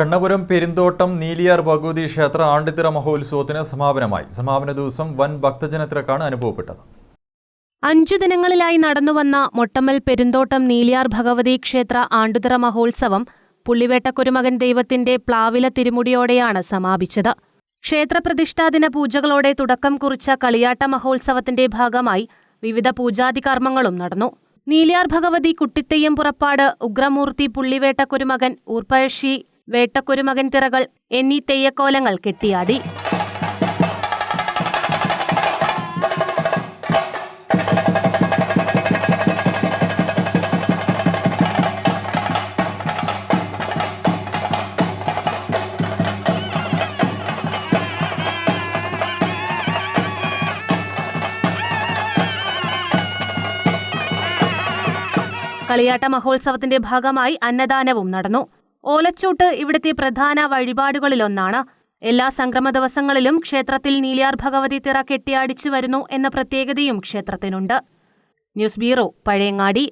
കണ്ണപുരം പെരുന്തോട്ടം നീലിയാർ ഭഗവതി ക്ഷേത്ര ആണ്ടിത്തിറ മഹോത്സവത്തിന് സമാപനമായി. സമാപന ദിവസം വൻ ഭക്തജനത്തിരക്കാണ് അനുഭവപ്പെട്ടത്. 5 ദിനങ്ങളിലായി നടന്നുവന്ന മൊട്ടമ്മൽ പെരുന്തോട്ടം നീലിയാർ ഭഗവതി ക്ഷേത്ര ആണ്ടുതിറ മഹോത്സവം പുള്ളിവേട്ടക്കുരുമകൻ ദൈവത്തിന്റെ പ്ലാവില തിരുമുടിയോടെയാണ് സമാപിച്ചത്. ക്ഷേത്രപ്രതിഷ്ഠാദിന പൂജകളോടെ തുടക്കം കുറിച്ച കളിയാട്ട മഹോത്സവത്തിന്റെ ഭാഗമായി വിവിധ പൂജാതി കർമ്മങ്ങളും നടന്നു. നീലിയാർ ഭഗവതി കുട്ടിത്തെയ്യം പുറപ്പാട്, ഉഗ്രമൂർത്തി പുള്ളിവേട്ടക്കുരുമകൻ, ഊർപ്പഴശ്ശി വേട്ടക്കുരുമകൻ തിറകൾ എന്നീ തെയ്യക്കോലങ്ങൾ കെട്ടിയാടി. കളിയാട്ട മഹോത്സവത്തിന്റെ ഭാഗമായി അന്നദാനവും നടന്നു. ഓലച്ചൂട്ട് ഇവിടുത്തെ പ്രധാന വഴിപാടുകളിലൊന്നാണ്. എല്ലാ സംക്രമ ദിവസങ്ങളിലും ക്ഷേത്രത്തിൽ നീലിയാർ ഭഗവതി തിറ കെട്ടിയാടിച്ചു വരുന്നു എന്ന പ്രത്യേകതയും ക്ഷേത്രത്തിനുണ്ട്. News bureau, Pazhayangadi.